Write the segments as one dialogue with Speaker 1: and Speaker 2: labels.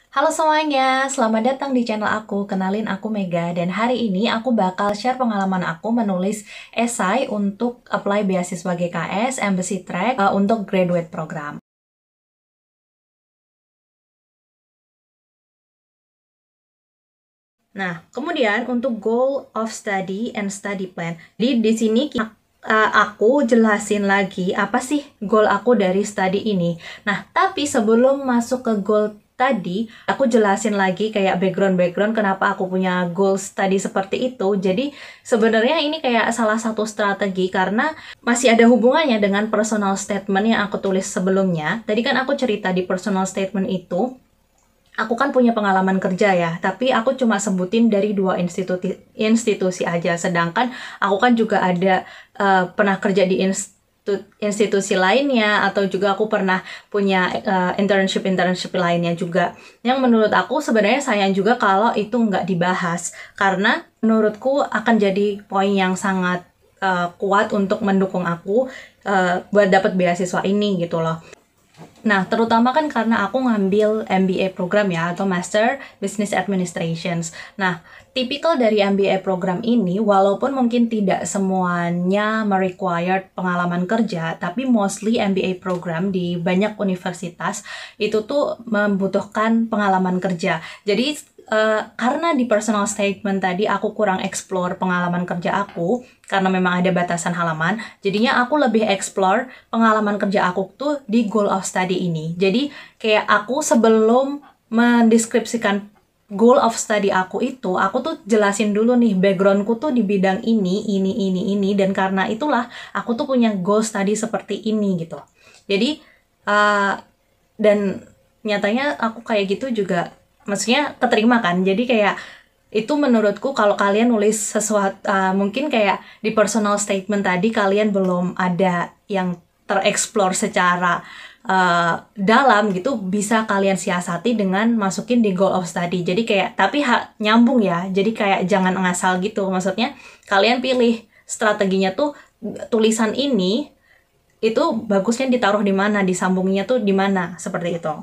Speaker 1: Halo semuanya, selamat datang di channel aku. Kenalin aku Mega dan hari ini aku bakal share pengalaman aku menulis esai untuk apply beasiswa GKS Embassy Track untuk graduate program. Nah, kemudian untuk goal of study and study plan. Jadi di sini aku jelasin lagi apa sih goal aku dari study ini. Nah, tapi sebelum masuk ke goal tadi, aku jelasin lagi kayak background kenapa aku punya goal study seperti itu. Jadi sebenarnya ini kayak salah satu strategi karena masih ada hubungannya dengan personal statement yang aku tulis sebelumnya. Tadi kan aku cerita di personal statement itu aku kan punya pengalaman kerja ya, tapi aku cuma sebutin dari dua institusi aja. Sedangkan aku kan juga ada pernah kerja di institusi lainnya, atau juga aku pernah punya internship lainnya juga. Yang menurut aku sebenarnya sayang juga kalau itu nggak dibahas, karena menurutku akan jadi poin yang sangat kuat untuk mendukung aku buat dapat beasiswa ini gitu loh. Nah, terutama kan karena aku ngambil MBA program ya, atau Master Business Administrations. Nah, tipikal dari MBA program ini, walaupun mungkin tidak semuanya merequired pengalaman kerja, tapi mostly MBA program di banyak universitas itu tuh membutuhkan pengalaman kerja. Jadi, karena di personal statement tadi aku kurang explore pengalaman kerja aku, karena memang ada batasan halaman, jadinya aku lebih explore pengalaman kerja aku tuh di goal of study ini. Jadi kayak aku sebelum mendeskripsikan goal of study aku itu, aku tuh jelasin dulu nih backgroundku tuh di bidang ini, dan karena itulah aku tuh punya goal study seperti ini gitu. Jadi dan nyatanya aku kayak gitu juga, maksudnya keterima kan. Jadi kayak itu menurutku kalau kalian nulis sesuatu mungkin kayak di personal statement tadi kalian belum ada yang tereksplor secara dalam gitu, bisa kalian siasati dengan masukin di goal of study. Jadi kayak tapi nyambung ya, jadi kayak jangan ngasal gitu. Maksudnya kalian pilih strateginya tuh, tulisan ini itu bagusnya ditaruh di mana, disambungnya tuh di mana, seperti itu.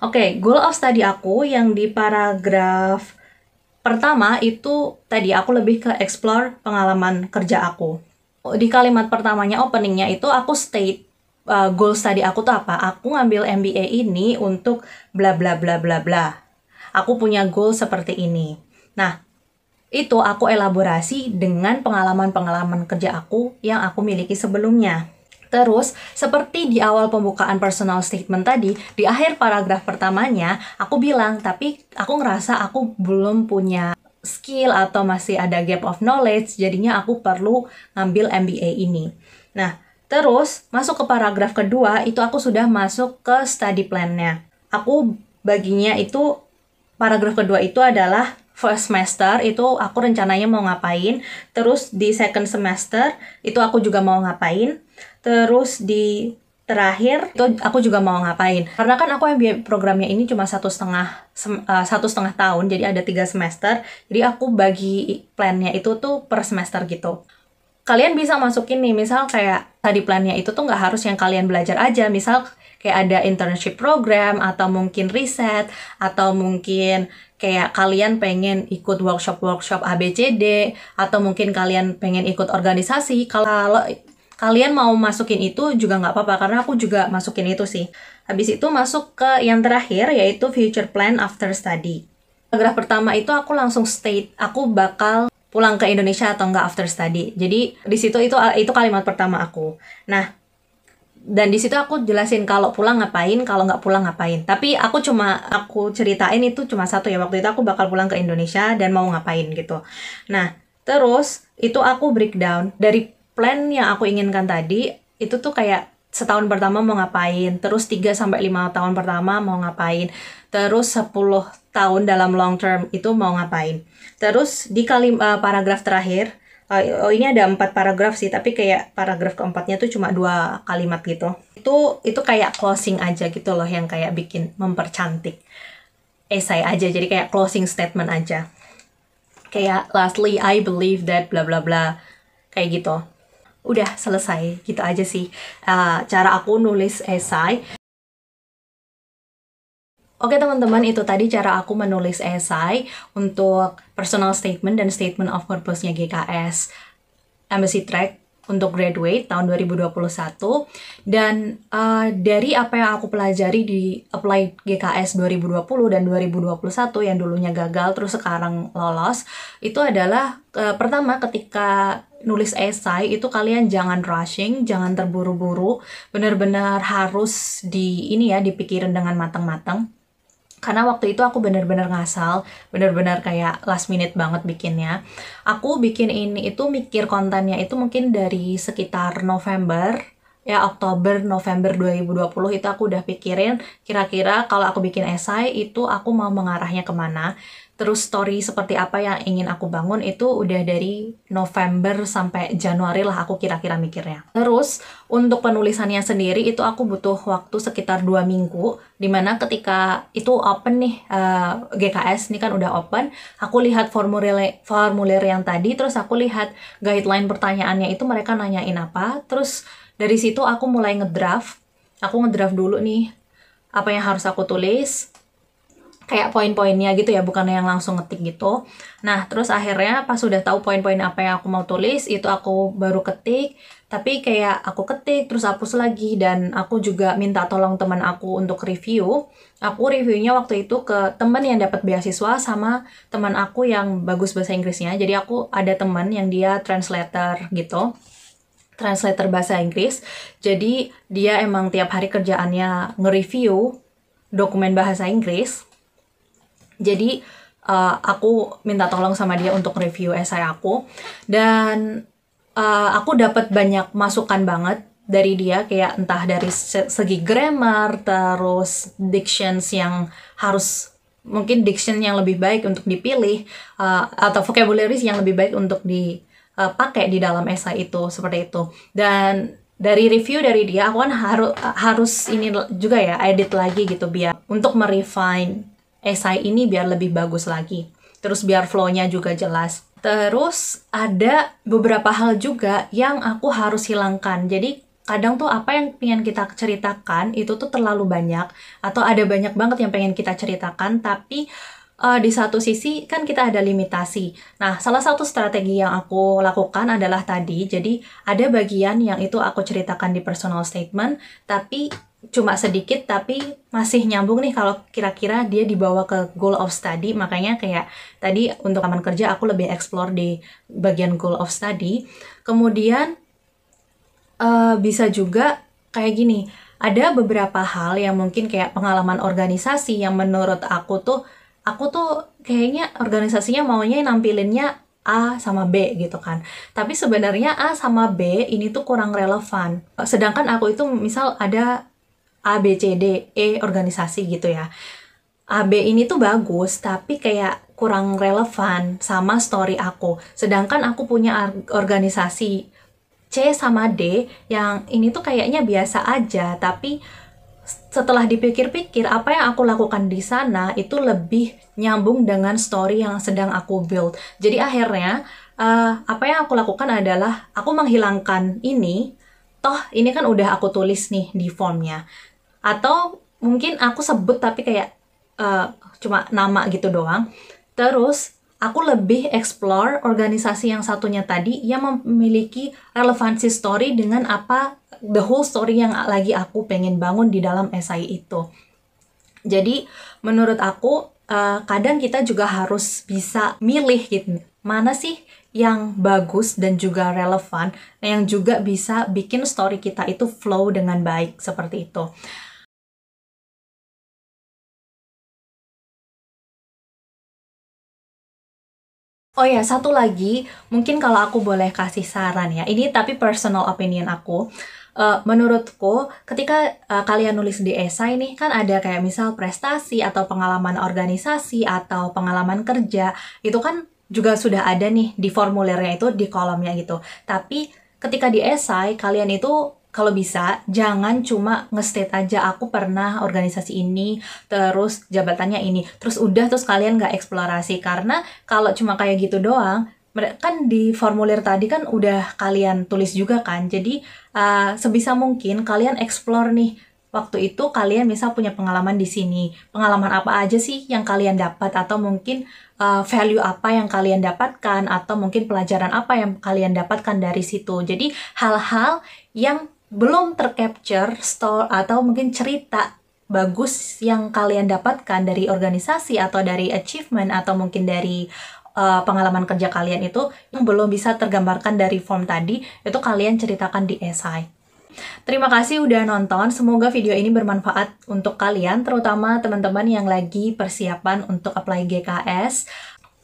Speaker 1: Oke, goal of study aku yang di paragraf pertama itu tadi aku lebih ke explore pengalaman kerja aku. Di kalimat pertamanya, openingnya itu aku state goal study aku tuh apa. Aku ngambil MBA ini untuk bla bla bla bla bla. Aku punya goal seperti ini. Nah, itu aku elaborasi dengan pengalaman-pengalaman kerja aku yang aku miliki sebelumnya. Terus, seperti di awal pembukaan personal statement tadi, di akhir paragraf pertamanya, aku bilang, tapi aku ngerasa aku belum punya skill atau masih ada gap of knowledge, jadinya aku perlu ngambil MBA ini. Nah, terus masuk ke paragraf kedua, itu aku sudah masuk ke study plan-nya. Aku baginya itu, paragraf kedua itu adalah first semester itu aku rencananya mau ngapain, terus di second semester itu aku juga mau ngapain, terus di terakhir itu aku juga mau ngapain. Karena kan aku MBA programnya ini cuma satu setengah tahun, jadi ada 3 semester, jadi aku bagi plannya itu tuh per semester gitu. Kalian bisa masukin nih, misal kayak tadi plannya itu tuh nggak harus yang kalian belajar aja, misal kayak ada internship program, atau mungkin riset, atau mungkin kayak kalian pengen ikut workshop ABCD, atau mungkin kalian pengen ikut organisasi. Kalau kalian mau masukin itu juga nggak apa-apa, karena aku juga masukin itu sih. Habis itu masuk ke yang terakhir, yaitu future plan after study. Paragraf pertama itu aku langsung state, aku bakal pulang ke Indonesia atau enggak after study. Jadi di situ itu kalimat pertama aku. Nah, dan di situ aku jelasin kalau pulang ngapain, kalau nggak pulang ngapain. Tapi aku ceritain itu cuma satu ya, waktu itu aku bakal pulang ke Indonesia dan mau ngapain gitu. Nah, terus itu aku breakdown dari plan yang aku inginkan tadi, itu tuh kayak setahun pertama mau ngapain, terus 3-5 tahun pertama mau ngapain, terus 10 tahun dalam long term itu mau ngapain. Terus di paragraf terakhir, ini ada 4 paragraf sih, tapi kayak paragraf keempatnya tuh cuma 2 kalimat gitu. Itu kayak closing aja gitu loh, yang kayak bikin mempercantik esai aja, jadi kayak closing statement aja. Kayak lastly, I believe that bla bla bla, kayak gitu. Udah selesai, gitu aja sih cara aku nulis esai. Oke teman-teman, itu tadi cara aku menulis esai untuk personal statement dan statement of purpose-nya GKS Embassy Track untuk graduate tahun 2021. Dan dari apa yang aku pelajari di Apply GKS 2020 dan 2021 yang dulunya gagal terus sekarang lolos, itu adalah pertama, ketika nulis esai itu kalian jangan rushing, jangan terburu-buru, benar-benar harus dipikirin dengan matang-matang. Karena waktu itu aku bener-bener ngasal, bener-bener kayak last minute banget bikinnya. Aku bikin ini itu mikir kontennya itu mungkin dari sekitar November, ya Oktober, November 2020 itu aku udah pikirin kira-kira kalau aku bikin esai itu aku mau mengarahnya kemana. Terus story seperti apa yang ingin aku bangun itu udah dari November sampai Januari lah aku kira-kira mikirnya. Terus untuk penulisannya sendiri itu aku butuh waktu sekitar 2 minggu, dimana ketika itu open nih, GKS ini kan udah open, aku lihat formulir yang tadi, terus aku lihat guideline pertanyaannya itu mereka nanyain apa, terus dari situ aku mulai ngedraft dulu nih apa yang harus aku tulis, kayak poin-poinnya gitu ya, bukan yang langsung ngetik gitu. Nah, terus akhirnya pas sudah tahu poin-poin apa yang aku mau tulis, itu aku baru ketik, tapi kayak aku ketik, terus hapus lagi, dan aku juga minta tolong teman aku untuk review. Aku reviewnya waktu itu ke teman yang dapat beasiswa sama teman aku yang bagus bahasa Inggrisnya. Jadi aku ada teman yang dia translator gitu, translator bahasa Inggris. Jadi dia emang tiap hari kerjaannya nge-review dokumen bahasa Inggris. Jadi aku minta tolong sama dia untuk review esai aku, dan aku dapat banyak masukan banget dari dia, kayak entah dari segi grammar, terus dictions yang harus, mungkin diction yang lebih baik untuk dipilih, atau vocabularies yang lebih baik untuk dipakai di dalam esai itu, seperti itu. Dan dari review dari dia, aku kan harus ini juga ya, edit lagi gitu biar untuk merefine esai ini biar lebih bagus lagi. Terus biar flow-nya juga jelas. Terus ada beberapa hal juga yang aku harus hilangkan. Jadi kadang tuh apa yang pengen kita ceritakan itu tuh terlalu banyak, atau ada banyak banget yang pengen kita ceritakan, tapi di satu sisi kan kita ada limitasi. Nah, salah satu strategi yang aku lakukan adalah tadi, jadi ada bagian yang itu aku ceritakan di personal statement, tapi cuma sedikit, tapi masih nyambung nih kalau kira-kira dia dibawa ke goal of study. Makanya kayak tadi untuk taman kerja aku lebih explore di bagian goal of study. Kemudian bisa juga kayak gini, ada beberapa hal yang mungkin kayak pengalaman organisasi yang menurut aku tuh kayaknya organisasinya maunya nampilinnya A sama B gitu kan. Tapi sebenarnya A sama B ini tuh kurang relevan. Sedangkan aku itu misal ada A, B, C, D, E organisasi gitu ya. A, B ini tuh bagus, tapi kayak kurang relevan sama story aku. Sedangkan aku punya organisasi C sama D yang ini tuh kayaknya biasa aja, tapi setelah dipikir-pikir apa yang aku lakukan di sana itu lebih nyambung dengan story yang sedang aku build. Jadi akhirnya apa yang aku lakukan adalah aku menghilangkan ini. Toh ini kan udah aku tulis nih di formnya. Atau mungkin aku sebut tapi kayak cuma nama gitu doang. Terus aku lebih explore organisasi yang satunya tadi yang memiliki relevansi story dengan apa the whole story yang lagi aku pengen bangun di dalam esai itu. Jadi menurut aku kadang kita juga harus bisa milih gitu, mana sih yang bagus dan juga relevan, yang juga bisa bikin story kita itu flow dengan baik, seperti itu. Oh ya, satu lagi, mungkin kalau aku boleh kasih saran ya, ini tapi personal opinion aku. Menurutku, ketika kalian nulis di esai nih, kan ada kayak misal prestasi atau pengalaman organisasi atau pengalaman kerja, itu kan juga sudah ada nih di formulirnya itu, di kolomnya gitu. Tapi ketika di esai, kalian itu kalau bisa jangan cuma nge-state aja aku pernah organisasi ini, terus jabatannya ini, terus udah, terus kalian nggak eksplorasi. Karena kalau cuma kayak gitu doang, kan di formulir tadi kan udah kalian tulis juga kan. Jadi sebisa mungkin kalian explore nih waktu itu kalian misal punya pengalaman di sini. Pengalaman apa aja sih yang kalian dapat, atau mungkin value apa yang kalian dapatkan, atau mungkin pelajaran apa yang kalian dapatkan dari situ. Jadi hal-hal yang belum tercapture atau mungkin cerita bagus yang kalian dapatkan dari organisasi atau dari achievement atau mungkin dari pengalaman kerja kalian itu yang belum bisa tergambarkan dari form tadi, itu kalian ceritakan di esai. Terima kasih udah nonton, semoga video ini bermanfaat untuk kalian, terutama teman-teman yang lagi persiapan untuk apply GKS.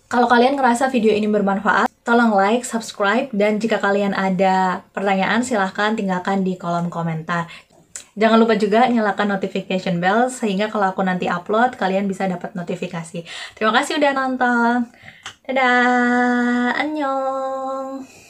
Speaker 1: Kalau kalian ngerasa video ini bermanfaat, tolong like, subscribe, dan jika kalian ada pertanyaan silahkan tinggalkan di kolom komentar. Jangan lupa juga nyalakan notification bell sehingga kalau aku nanti upload kalian bisa dapat notifikasi. Terima kasih udah nonton. Dadah, annyeong.